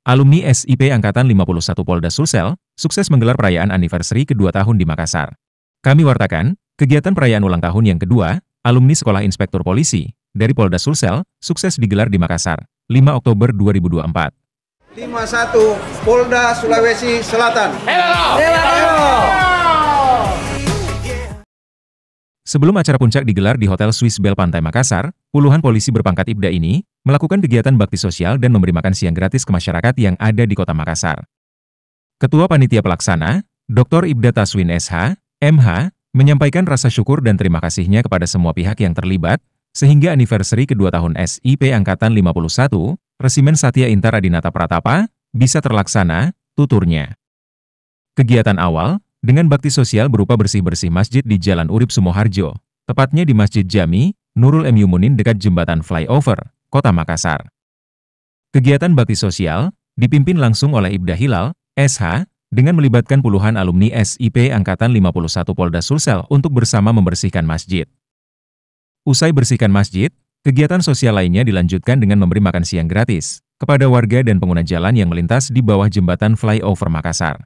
Alumni SIP Angkatan 51 Polda Sulsel, sukses menggelar perayaan anniversary kedua tahun di Makassar. Kami wartakan, kegiatan perayaan ulang tahun yang kedua, alumni Sekolah Inspektur Polisi, dari Polda Sulsel, sukses digelar di Makassar, 5 Oktober 2024. 51 Polda Sulawesi Selatan. Sebelum acara puncak digelar di Hotel Swiss Bell Pantai Makassar, puluhan polisi berpangkat Ibda ini melakukan kegiatan bakti sosial dan memberi makan siang gratis ke masyarakat yang ada di Kota Makassar. Ketua Panitia Pelaksana, Dr. Ibda Taswin SH, MH, menyampaikan rasa syukur dan terima kasihnya kepada semua pihak yang terlibat, sehingga anniversary kedua tahun SIP Angkatan 51, Resimen Satya Intara Dinata Pratapa, bisa terlaksana, tuturnya. Kegiatan awal, dengan bakti sosial berupa bersih-bersih masjid di Jalan Urip Sumoharjo, tepatnya di Masjid Jami, Nurul M. Yumunin dekat Jembatan Flyover, Kota Makassar. Kegiatan bakti sosial dipimpin langsung oleh Ibda Hilal, SH, dengan melibatkan puluhan alumni SIP Angkatan 51 Polda Sulsel untuk bersama membersihkan masjid. Usai bersihkan masjid, kegiatan sosial lainnya dilanjutkan dengan memberi makan siang gratis kepada warga dan pengguna jalan yang melintas di bawah Jembatan Flyover Makassar.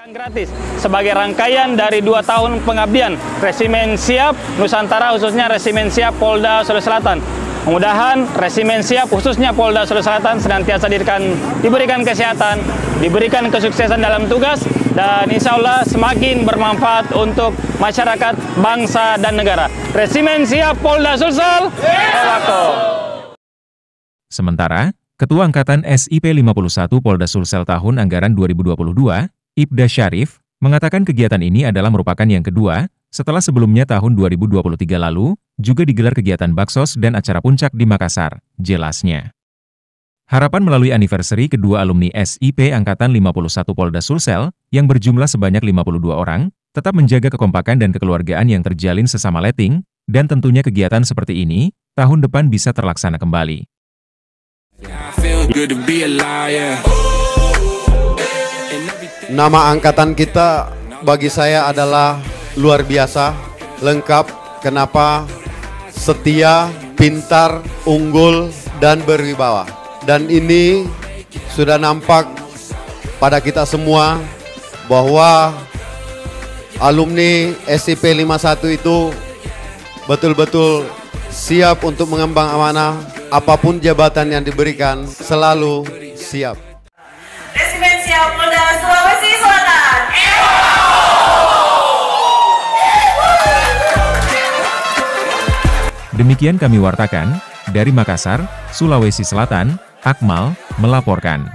Gratis sebagai rangkaian dari 2 tahun pengabdian Resimen Siap Nusantara, khususnya Resimen Siap Polda Sulawesi Selatan. Mudah-mudahan Resimen Siap khususnya Polda Sulawesi Selatan senantiasa diberikan kesehatan, diberikan kesuksesan dalam tugas, dan insya Allah semakin bermanfaat untuk masyarakat, bangsa, dan negara. Resimen Siap Polda Sulsel. Sementara, Ketua Angkatan SIP 51 Polda Sulsel tahun anggaran 2022, Ibda Syarif, mengatakan kegiatan ini adalah merupakan yang kedua, setelah sebelumnya tahun 2023 lalu, juga digelar kegiatan baksos dan acara puncak di Makassar, jelasnya. Harapan melalui anniversary kedua alumni SIP Angkatan 51 Polda Sulsel, yang berjumlah sebanyak 52 orang, tetap menjaga kekompakan dan kekeluargaan yang terjalin sesama letting, dan tentunya kegiatan seperti ini, tahun depan bisa terlaksana kembali. Nama angkatan kita bagi saya adalah luar biasa, lengkap. Kenapa? Setia, pintar, unggul, dan berwibawa. Dan ini sudah nampak pada kita semua bahwa alumni SIP 51 itu betul-betul siap untuk mengemban amanah, apapun jabatan yang diberikan, selalu siap. Resimen Siap Polda Sulawesi Selatan. Demikian kami wartakan, dari Makassar, Sulawesi Selatan, Akmal, melaporkan.